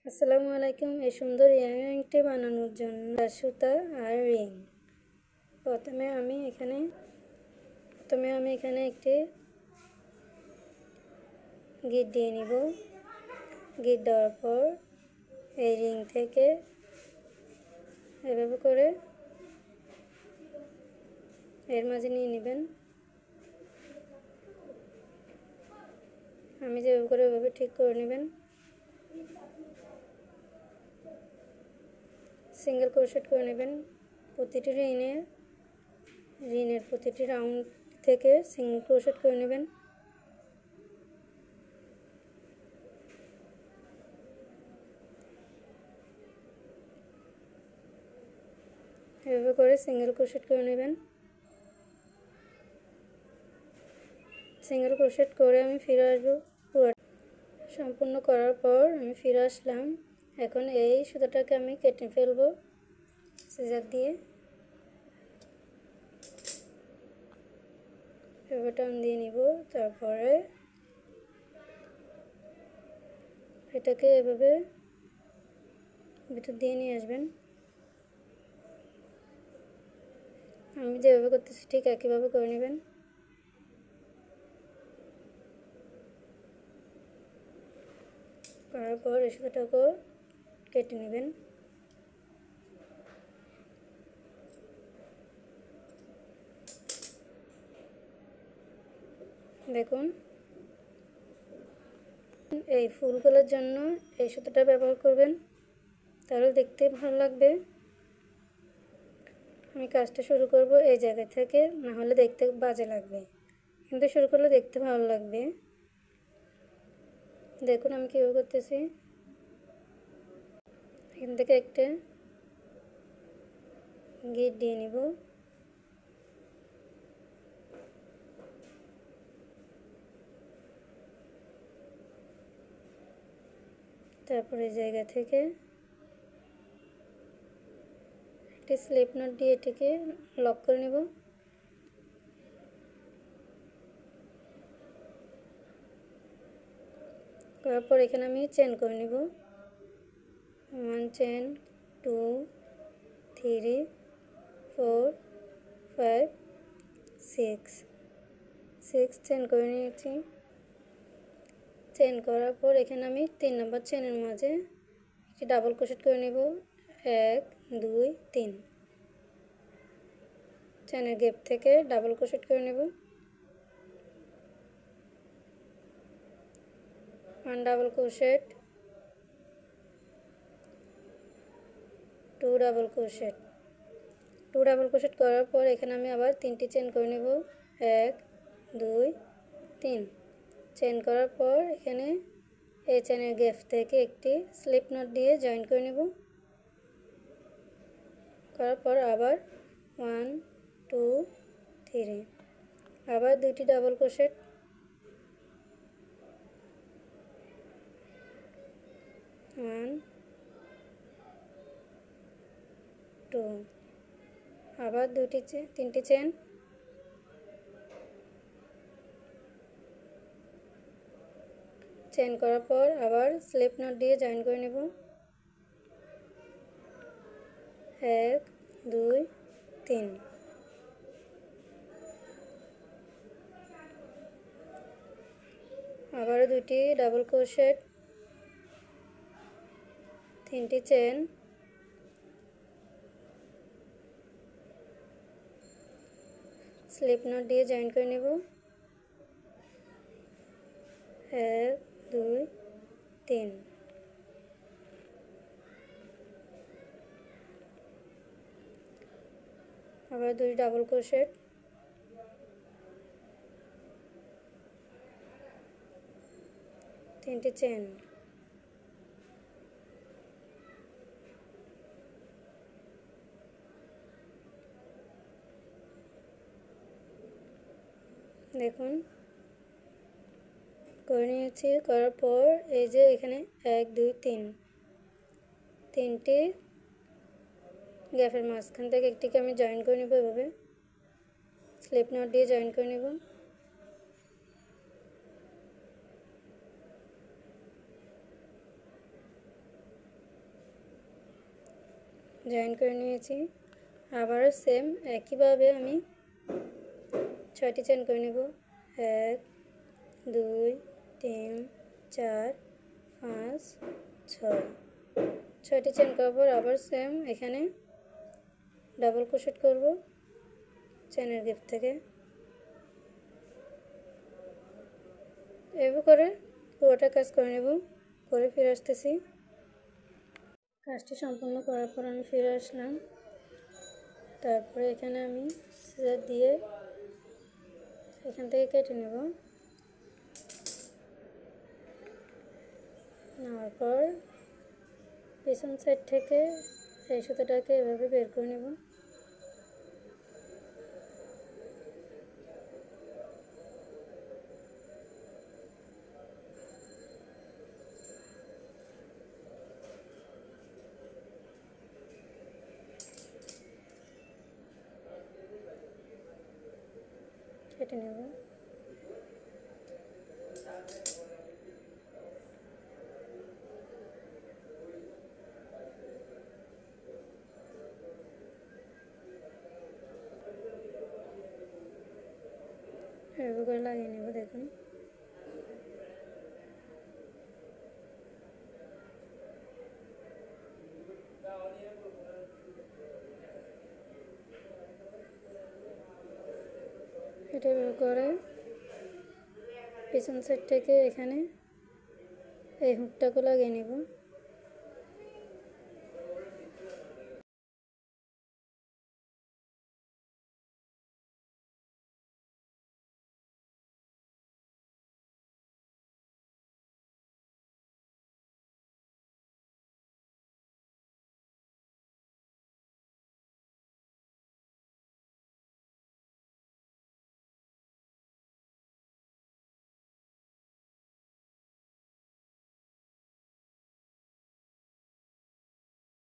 আসসালামু আলাইকুম। এই সুন্দর ইয়াররিংটি বানানোর জন্য সুতা আর রিং। প্রথমে আমি এখানে একটি গিট দিয়ে নিব। গিট দেওয়ার পর এই রিং থেকে এভাবে করে এর মাঝে নিয়ে নেবেন। আমি যেভাবে করে এভাবে ঠিক করে নেবেন। সিঙ্গেল ক্রোশেট করে নেবেন। প্রতিটি রিনের প্রতিটি রাউন্ড থেকে সিঙ্গেল ক্রোশেট করে নেবেন। এভাবে করে সিঙ্গেল ক্রোশেট করে নেবেন। সিঙ্গেল ক্রোশেট করে আমি ফিরে আসবো। পুরো সম্পূর্ণ করার পর আমি ফিরে আসলাম। এখন এই সুতাটাকে আমি কেটে ফেলবো সিজার দিয়ে। এভাবে টান দিয়ে নিব। তারপরে এটাকে এভাবে ভিতর দিয়ে নিয়ে আসবেন। আমি যেভাবে করতেছি ঠিক একইভাবে করে নেবেন। করার পর এই সুতাটাকেও কেটে নেবেন। দেখুন, এই ফুলগুলোর জন্য এই সুতাটা ব্যবহার করবেন, তাহলে দেখতে ভালো লাগবে। আমি কাজটা শুরু করব এই জায়গা থেকে, না হলে দেখতে বাজে লাগবে, কিন্তু শুরু করলে দেখতে ভালো লাগবে। দেখুন আমি কীভাবে করতেছি। এখান থেকে একটা গিট দিয়ে নিব। তারপরে জায়গা থেকে একটি স্লিপ নট দিয়ে এটিকে লক করে নেব। করার পর এখানে আমি চেন করে নেব। 1 চেন, 2, 3, 4, 5, 6 চেন করে নিয়েছি। চেন করার পর এখানে আমি 3 নম্বর চেনের মাঝে একটি ডাবল ক্রোশেট করে নেব। 1, 2, 3 চেনের গ্যাপ থেকে ডাবল ক্রোশেট করে নেব। 1 double crochet, 2 double crochet. 2 double crochet করার পর এখানে আমি আবার 3টি চেন করে নেব। 1, 2, 3 চেন করার পর এখানে এই চেনের গ্যাপ থেকে একটি স্লিপ নট দিয়ে জয়েন করে নেব। করার পর আবার 1, 2, 3 আবার 2টি ডাবল ক্রোশেট, 1, 2 আবার 3টি চেন, চেন করার পর আবার স্লিপ নট দিয়ে জয়েন করে নেব। 1, 2, 3 আবারও 2টি ডাবল ক্রোশেট, 3টি চেন, স্লিপ নট দিয়ে জয়েন করে নেব। 1, 2, 3 আবার 2টি ডাবল ক্রোশেট, 3টি চেন, দেখুন করে নিয়েছি। করার পর এই যে এখানে 1, 2, 3টি গ্যাপের মাঝখান থেকে একটিকে আমি জয়েন করে নেব। এভাবে স্লিপ নট দিয়ে জয়েন করে নেব। জয়েন করে নিয়েছি। আবারও সেম একইভাবে আমি 6টি চেন করে নেব। 1 2 3 4 5 6। 6টি চেন করার পর আবার সেম এখানে ডাবল ক্রোশেট করব চেনের গ্যাপ থেকে। এভাবে করে পুরোটা কাজ করে নেব। করে ফিরে আসতেছি। কাজটি সম্পূর্ণ করার পর আমি ফিরে আসলাম। তারপরে এখানে আমি সিজার দিয়ে এখান থেকে কেটে নেব। নেওয়ার পর পিছন সাইড থেকে এই সুতোটাকে এভাবে বের করে নেব। কেটে নেব। এভাবে করে লাগিয়ে নেব। দেখুন এটা এভাবে করে পিছন সাইড থেকে এখানে এই হুকটাকে লাগিয়ে নেব।